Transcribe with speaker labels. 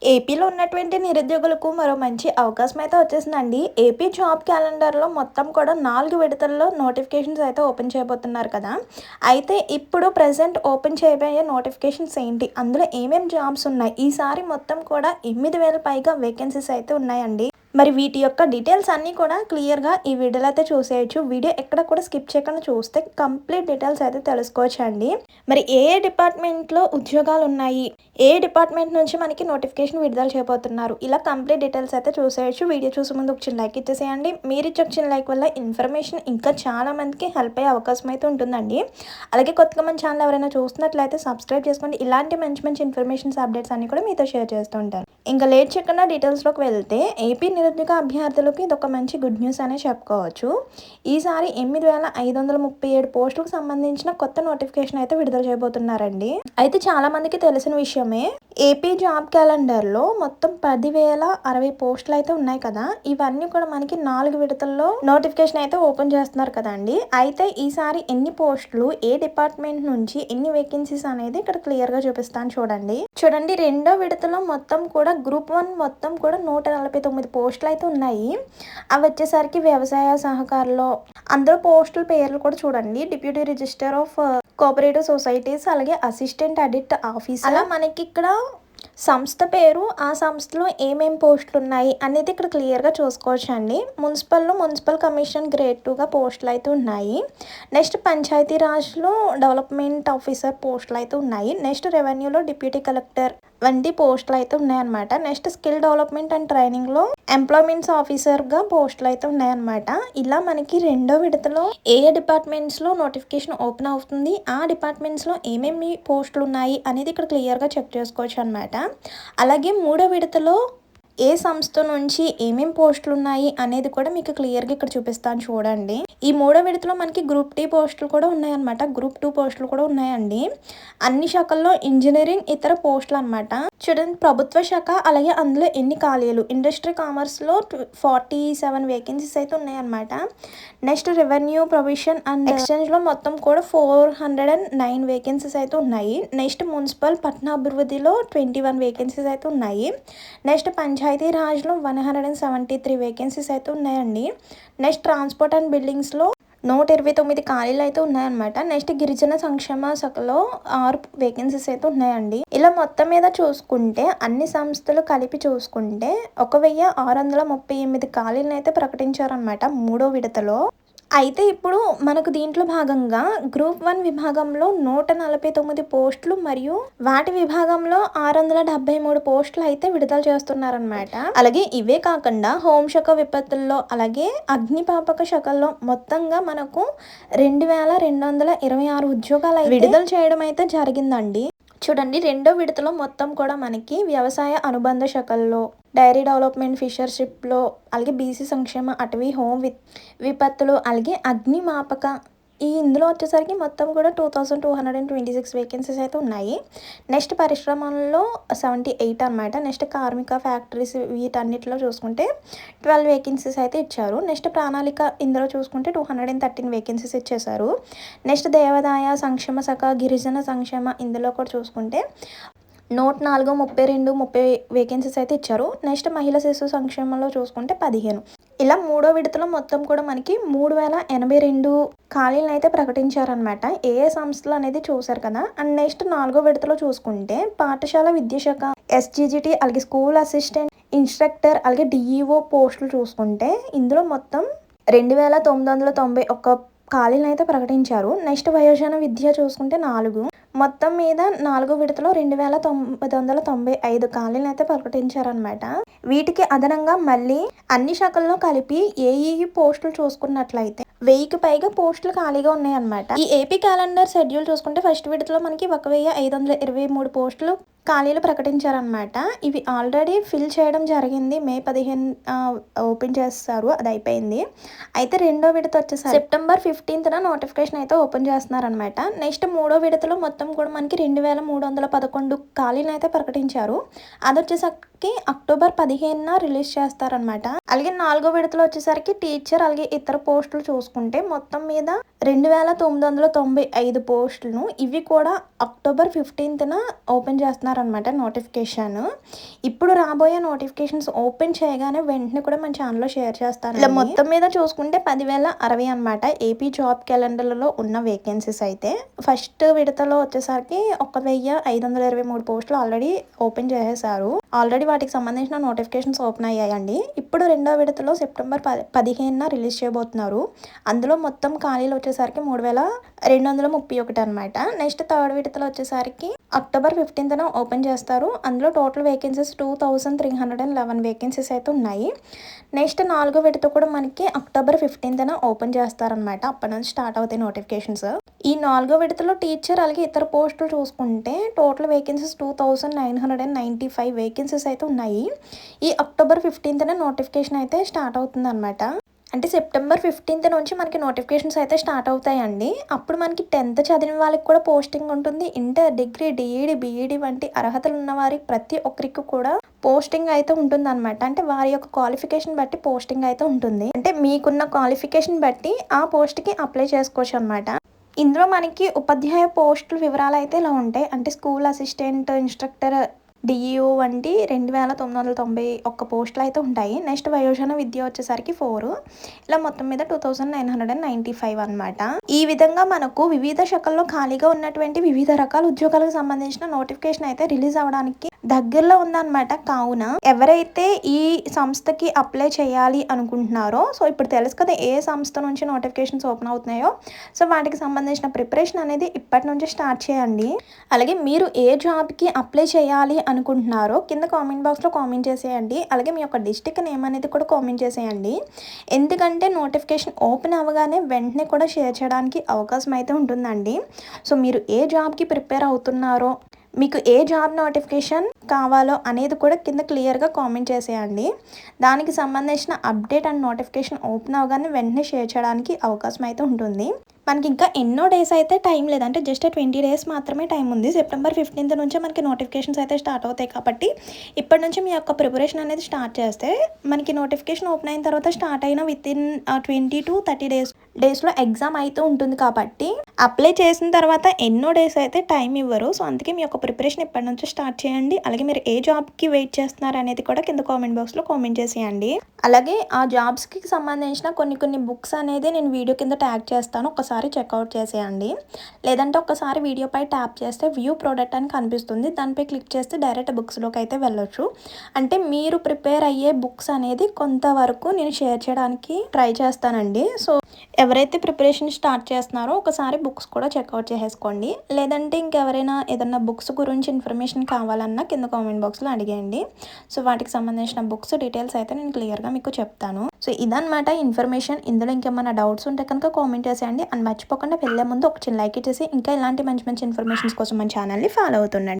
Speaker 1: ఏపీలో ఉన్నటువంటి నిరుద్యోగులకు మరో మంచి అవకాశం అయితే వచ్చేసిందండి. ఏపీ జాబ్ క్యాలెండర్‌లో మొత్తం కూడా 4 విడతల్లో నోటిఫికేషన్స్ అయితే ఓపెన్ చేయబోతున్నారు కదా! అయితే ఇప్పుడు ప్రెజెంట్ ఓపెన్ చేయబోయే నోటిఫికేషన్స్ ఏంటి? అందులో ఏమేం జాబ్స్ ఉన్నాయి? ఈసారి మొత్తం కూడా 8,000 పైగా వేకెన్సీస్ అయితే ఉన్నాయండి. మరి వీటి యొక్క డీటెయిల్స్ అన్నీ కూడా క్లియర్‌గా ఈ వీడియోలో అయితే చూసేయొచ్చు. వీడియో ఎక్కడ కూడా స్కిప్ చేయకుండా చూస్తే కంప్లీట్ డీటెయిల్స్ అయితే తెలుసుకోవచ్చండి. మరి ఏ ఏ డిపార్ట్మెంట్‌లో ఉద్యోగాలున్నాయి? ఏ డిపార్ట్మెంట్ నుంచి మనకి నోటిఫికేషన్ విడుదల చేయబోతున్నారు? ఇలా కంప్లీట్ డీటెయిల్స్ అయితే చూసేయొచ్చు. వీడియో చూసే ముందు ఒక చిన్న లైక్ ఇచ్చేసేయండి. మీరిచ్చే ఒక చిన్న లైక్ వల్ల ఇన్ఫర్మేషన్ ఇంకా చాలా మందికి హెల్ప్ అయ్యే అవకాశం అయితే ఉంటుందండి. అలాగే కొత్తగా మన ఛానల్ ఎవరైనా చూస్తున్నట్లయితే సబ్స్క్రైబ్ చేసుకోండి. ఇలాంటి మంచి మంచి ఇన్ఫర్మేషన్స్ అప్డేట్స్ అన్నీ కూడా మీతో షేర్ చేస్తూ ఉంటాను. ఇంకా లేట్ చేయకుండా డీటెయిల్స్‌లోకి వెళ్తే ఏపీ నిరుద్యోగ అభ్యర్థులకి ఇదొక మంచి గుడ్ న్యూస్ అనే చెప్పుకోవచ్చు. ఈసారి 8,537 పోస్టులకు సంబంధించిన కొత్త నోటిఫికేషన్ అయితే విడుదల చేయబోతున్నారండి. అయితే చాలా మందికి తెలిసిన విషయమే. ఏపీ జాబ్ క్యాలెండర్‌లో మొత్తం 10,060 పోస్టులు అయితే ఉన్నాయి కదా! ఇవన్నీ కూడా మనకి 4 విడతల్లో నోటిఫికేషన్ అయితే ఓపెన్ చేస్తున్నారు కదండీ! అయితే ఈసారి ఎన్ని పోస్టులు, ఏ డిపార్ట్మెంట్ నుంచి ఎన్ని వేకెన్సీస్ అనేది ఇక్కడ క్లియర్‌గా చూపిస్తాను చూడండి. చూడండి రెండో విడతలో మొత్తం కూడా గ్రూప్ 1 మొత్తం కూడా 149 పోస్టులు అయితే ఉన్నాయి. అవి వచ్చేసరికి వ్యవసాయ సహకారంలో అందులో పోస్టుల పేర్లు కూడా చూడండి. Deputy register of cooperative societies, అలాగే అసిస్టెంట్ ఆడిట్ ఆఫీసర్, అలా మనకి ఇక్కడ సంస్థ పేరు, ఆ సంస్థలో ఏమేం పోస్టులు ఉన్నాయి అనేది ఇక్కడ క్లియర్‌గా చూసుకోవచ్చండి. మున్సిపల్ కమిషన్ గ్రేడ్ 2గా పోస్టులు అయితే ఉన్నాయి. నెక్స్ట్ పంచాయతీ రాజ్‌లో డెవలప్మెంట్ ఆఫీసర్ పోస్టులు అయితే ఉన్నాయి. నెక్స్ట్ రెవెన్యూలో డిప్యూటీ కలెక్టర్ వంటి పోస్టులు అయితే ఉన్నాయన్నమాట. నెక్స్ట్ స్కిల్ డెవలప్మెంట్ అండ్ ట్రైనింగ్‌లో ఎంప్లాయ్మెంట్స్ ఆఫీసర్‌గా పోస్టులు అయితే ఉన్నాయన్నమాట. ఇలా మనకి రెండో విడతలో ఏ ఏ డిపార్ట్మెంట్స్‌లో నోటిఫికేషన్ ఓపెన్ అవుతుంది, ఆ డిపార్ట్మెంట్స్‌లో ఏమేమి పోస్టులు ఉన్నాయి అనేది ఇక్కడ క్లియర్‌గా చెక్ చేసుకోవచ్చు అనమాట. అలాగే మూడో విడతలో ఏ సంస్థ నుంచి ఏమేం పోస్టులు ఉన్నాయి అనేది కూడా మీకు క్లియర్‌గా ఇక్కడ చూపిస్తాను చూడండి. ఈ మూడో విడతలో మనకి గ్రూప్ డి పోస్టులు కూడా ఉన్నాయన్నమాట. గ్రూప్ 2 పోస్టులు కూడా ఉన్నాయండి. అన్ని శాఖల్లో ఇంజనీరింగ్ ఇతర పోస్టులు అనమాట. చూడండి ప్రభుత్వ శాఖ, అలాగే అందులో ఎన్ని ఖాళీలు. ఇండస్ట్రీ కామర్స్‌లో 47 వేకెన్సీస్ అయితే ఉన్నాయన్నమాట. నెక్స్ట్ రెవెన్యూ ప్రొవిషన్ అండ్ ఎక్స్చేంజ్‌లో మొత్తం కూడా 409 వేకెన్సీస్ అయితే ఉన్నాయి. నెక్స్ట్ మున్సిపల్ పట్టణాభివృద్ధిలో 21 వేకెన్సీస్ అయితే ఉన్నాయి. నెక్స్ట్ పంచాయతీ రాజ్‌లో 173 వేకెన్సీస్ అయితే ఉన్నాయండి. నెక్స్ట్ ట్రాన్స్పోర్ట్ అండ్ బిల్డింగ్స్‌లో 129 ఖాళీలు అయితే ఉన్నాయన్నమాట. నెక్స్ట్ గిరిజన సంక్షేమ శాఖలో 6 వేకెన్సీస్ అయితే ఉన్నాయండి. ఇలా మొత్తం మీద చూసుకుంటే అన్ని సంస్థలు కలిపి చూసుకుంటే 1,638 ఖాళీలను అయితే ప్రకటించారనమాట మూడో విడతలో. అయితే ఇప్పుడు మనకు దీంట్లో భాగంగా గ్రూప్ 1 విభాగంలో 149 పోస్టులు మరియు వాటి విభాగంలో 673 పోస్టులు అయితే విడుదల చేస్తున్నారనమాట. అలాగే ఇవే కాకుండా హోంశాఖ విపత్తుల్లో, అలాగే అగ్నిపాపక శాఖల్లో మొత్తంగా మనకు 2,226 ఉద్యోగాలు విడుదల చేయడం అయితే జరిగిందండి. చూడండి రెండో విడతలో మొత్తం కూడా మనకి వ్యవసాయ అనుబంధ శాఖల్లో, డైరీ డెవలప్మెంట్, ఫిషర్షిప్లో, అలాగే బీసీ సంక్షేమ, అటవీ, హోం విపత్తులు, అలాగే అగ్నిమాపక ఇందులో వచ్చేసరికి మొత్తం కూడా 2,226 వేకెన్సీస్ అయితే ఉన్నాయి. నెక్స్ట్ పరిశ్రమల్లో 78 అనమాట. నెక్స్ట్ కార్మిక ఫ్యాక్టరీస్ వీటన్నిటిలో చూసుకుంటే 12 వేకెన్సీస్ అయితే ఇచ్చారు. నెక్స్ట్ ప్రణాళిక ఇందులో చూసుకుంటే 213 వేకెన్సీస్ ఇచ్చేశారు. నెక్స్ట్ దేవాదాయ సంక్షేమ శాఖ, గిరిజన సంక్షేమ ఇందులో కూడా చూసుకుంటే 104, 32, 30 వేకెన్సీస్ అయితే ఇచ్చారు. నెక్స్ట్ మహిళా శిశు సంక్షేమంలో చూసుకుంటే 15. ఇలా మూడో విడతలో మొత్తం కూడా మనకి 3,082 ఖాళీలను అయితే ప్రకటించారనమాట. ఏ ఏ సంస్థలు అనేది చూసారు కదా. అండ్ నెక్స్ట్ నాలుగో విడతలో చూసుకుంటే పాఠశాల విద్యాశాఖ, ఎస్జీజీటీ, అలాగే స్కూల్ అసిస్టెంట్, ఇన్స్ట్రక్టర్, అలాగే డిఈఓ పోస్టులు చూసుకుంటే ఇందులో మొత్తం 2,991 ఖాళీలను అయితే ప్రకటించారు. నెక్స్ట్ వయోజన విద్య చూసుకుంటే 4. మొత్తం మీద 4 విడతలో 2,995 ఖాళీలను అయితే ప్రకటించారనమాట. వీటికి అదనంగా మళ్ళీ అన్ని శాఖల్లో కలిపి ఏఈఈ పోస్టులు చూసుకున్నట్లయితే 1000కి పైగా పోస్టులు ఖాళీగా ఉన్నాయన్నమాట. ఈ ఏపీ క్యాలెండర్ షెడ్యూల్ చూసుకుంటే ఫస్ట్ విడతలో మనకి 1,523 పోస్టులు ఖాళీలు ప్రకటించారనమాట. ఇవి ఆల్రెడీ ఫిల్ చేయడం జరిగింది. మే 15 ఓపెన్ చేస్తారు, అది అయిపోయింది. అయితే రెండో విడత వచ్చేసరికి సెప్టెంబర్ 15న నోటిఫికేషన్ అయితే ఓపెన్ చేస్తున్నారనమాట. నెక్స్ట్ మూడో విడతలో మొత్తం కూడా మనకి 2,311 ఖాళీలను అయితే ప్రకటించారు. అది వచ్చేసరికి అక్టోబర్ 15న రిలీజ్ చేస్తారనమాట. అలాగే నాలుగో విడతలో వచ్చేసరికి టీచర్, అలాగే ఇతర పోస్టులు చూసుకుంటే మొత్తం మీద 2,995 పోస్టులను ఇవి కూడా అక్టోబర్ 15న ఓపెన్ చేస్తున్నారు ఇస్తున్నారనమాట నోటిఫికేషన్. ఇప్పుడు రాబోయే నోటిఫికేషన్స్ ఓపెన్ చేయగానే వెంటనే కూడా మన ఛానల్లో షేర్ చేస్తాను. ఇలా మొత్తం మీద చూసుకుంటే 10,060 అనమాట ఏపీ జాబ్ క్యాలెండర్లో ఉన్న వేకెన్సీస్ అయితే. ఫస్ట్ విడతలో వచ్చేసరికి 1,523 పోస్టులు ఆల్రెడీ ఓపెన్ చేసేసారు. ఆల్రెడీ వాటికి సంబంధించిన నోటిఫికేషన్స్ ఓపెన్ అయ్యాయండి. ఇప్పుడు రెండో విడతలో సెప్టెంబర్ 15న రిలీజ్ చేయబోతున్నారు. అందులో మొత్తం ఖాళీలు వచ్చేసరికి 3,231 అనమాట. నెక్స్ట్ థర్డ్ విడతలో వచ్చేసరికి అక్టోబర్ 15న ఓపెన్ చేస్తారు. అందులో టోటల్ వేకెన్సీస్ 2,311 వేకెన్సీస్ అయితే ఉన్నాయి. నెక్స్ట్ నాలుగో విడత కూడా మనకి అక్టోబర్ 15న ఓపెన్ చేస్తారనమాట. అప్పటి నుంచి స్టార్ట్ అవుతాయి నోటిఫికేషన్స్. ఈ నాలుగో విడతలో టీచర్ అలాగే ఇతర పోస్టులు చూసుకుంటే టోటల్ వేకెన్సీస్ 2,995 వేకెన్సీస్ అయితే ఉన్నాయి. ఈ అక్టోబర్ 15న నోటిఫికేషన్ అయితే స్టార్ట్ అవుతుంది అనమాట. అంటే సెప్టెంబర్ 15th నుంచి మనకి నోటిఫికేషన్స్ అయితే స్టార్ట్ అవుతాయండి. అప్పుడు మనకి 10th చదివిన వాళ్ళకి కూడా పోస్టింగ్ ఉంటుంది. ఇంటర్, డిగ్రీ, డిఈడి, బీఈడి వంటి అర్హతలు ఉన్న వారికి ప్రతి ఒక్కరికి కూడా పోస్టింగ్ అయితే ఉంటుంది అనమాట. అంటే వారి యొక్క క్వాలిఫికేషన్ బట్టి పోస్టింగ్ అయితే ఉంటుంది. అంటే మీకున్న క్వాలిఫికేషన్ బట్టి ఆ పోస్ట్కి అప్లై చేసుకోవచ్చు అనమాట. ఇందులో మనకి ఉపాధ్యాయ పోస్టుల వివరాలు అయితే ఇలా ఉంటాయి. అంటే స్కూల్ అసిస్టెంట్, ఇన్స్ట్రక్టర్, డిఈఓ వంటి 2,991 పోస్టులు అయితే ఉంటాయి. నెక్స్ట్ వయోజన విద్య వచ్చేసరికి 4. ఇలా మొత్తం మీద 2,995 అనమాట. ఈ విధంగా మనకు వివిధ శాఖల్లో ఖాళీగా ఉన్నటువంటి వివిధ రకాల ఉద్యోగాలకు సంబంధించిన నోటిఫికేషన్ అయితే రిలీజ్ అవ్వడానికి దగ్గరలో ఉందన్నమాట. కావున ఎవరైతే ఈ సంస్థకి అప్లై చేయాలి అనుకుంటున్నారో, సో ఇప్పుడు తెలుసు కదా ఏ సంస్థ నుంచి నోటిఫికేషన్స్ ఓపెన్ అవుతున్నాయో, సో వాటికి సంబంధించిన ప్రిపరేషన్ అనేది ఇప్పటి నుంచి స్టార్ట్ చేయండి. అలాగే మీరు ఏ జాబ్కి అప్లై చేయాలి అనుకుంటున్నారో కింద కామెంట్ బాక్స్లో కామెంట్ చేసేయండి. అలాగే మీ యొక్క డిస్ట్రిక్ట్ నేమ్ అనేది కూడా కామెంట్ చేసేయండి. ఎందుకంటే నోటిఫికేషన్ ఓపెన్ అవ్వగానే వెంటనే కూడా షేర్ చేయడానికి అవకాశం అయితే ఉంటుందండి. సో మీరు ఏ జాబ్కి ప్రిపేర్ అవుతున్నారో, మీకు ఏ జాబ్ నోటిఫికేషన్ కావాలో అనేది కూడా కింద క్లియర్గా కామెంట్ చేసేయండి. దానికి సంబంధించిన అప్డేట్ అండ్ నోటిఫికేషన్ ఓపెన్ అవ్వగానే వెంటనే షేర్ చేయడానికి అవకాశం అయితే ఉంటుంది. మనకి ఇంకా ఎన్నో డేస్ అయితే టైం లేదంటే జస్ట్ 20 days మాత్రమే టైం ఉంది. సెప్టెంబర్ 15th నుంచే మనకి నోటిఫికేషన్స్ అయితే స్టార్ట్ అవుతాయి. కాబట్టి ఇప్పటి నుంచి మీ యొక్క ప్రిపరేషన్ అనేది స్టార్ట్ చేస్తే మనకి నోటిఫికేషన్ ఓపెన్ అయిన తర్వాత స్టార్ట్ అయిన వితిన్ 20 to 30 డేస్లో ఎగ్జామ్ అయితే ఉంటుంది. కాబట్టి అప్లై చేసిన తర్వాత ఎన్నో డేస్ అయితే టైం ఇవ్వరు. సో అందుకే మీ యొక్క ప్రిపరేషన్ ఇప్పటి నుంచి స్టార్ట్ చేయండి. అలాగే మీరు ఏ జాబ్కి వెయిట్ చేస్తున్నారు అనేది కూడా కింద కామెంట్ బాక్స్లో కామెంట్ చేసేయండి. అలాగే ఆ జాబ్స్కి సంబంధించిన కొన్ని బుక్స్ అనేది నేను వీడియో కింద ట్యాగ్ చేస్తాను. ఒకసారి చెక్అవుట్ చేసేయండి. లేదంటే ఒకసారి వీడియోపై ట్యాప్ చేస్తే వ్యూ ప్రోడక్ట్ అని కనిపిస్తుంది. దానిపై క్లిక్ చేస్తే డైరెక్ట్ బుక్స్లోకి అయితే వెళ్ళొచ్చు. అంటే మీరు ప్రిపేర్ అయ్యే బుక్స్ అనేది కొంతవరకు నేను షేర్ చేయడానికి ట్రై చేస్తానండి. సో ఎవరైతే ప్రిపరేషన్ స్టార్ట్ చేస్తున్నారో ఒకసారి బుక్స్ కూడా చెక్అవుట్ చేసేసుకోండి. లేదంటే ఇంకెవరైనా ఏదన్నా బుక్స్ గురించి ఇన్ఫర్మేషన్ కావాలన్నా కింద కామెంట్ బాక్స్లో అడిగేయండి. సో వాటికి సంబంధించిన బుక్స్ డీటెయిల్స్ అయితే నేను క్లియర్గా మీకు చెప్తాను. సో ఇదన్నమాట ఇన్ఫర్మేషన్. ఇందులో ఇంకేమైనా డౌట్స్ ఉంటే కనుక కామెంట్ చేసేయండి. అండ్ మర్చిపోకుండా వెళ్ళే ముందు ఒక చిన్న లైక్ ఇచ్చేసి ఇంకా ఇలాంటి మంచి ఇన్ఫర్మేషన్స్ కోసం మన ఛానల్ని ఫాలో అవుతుండండి.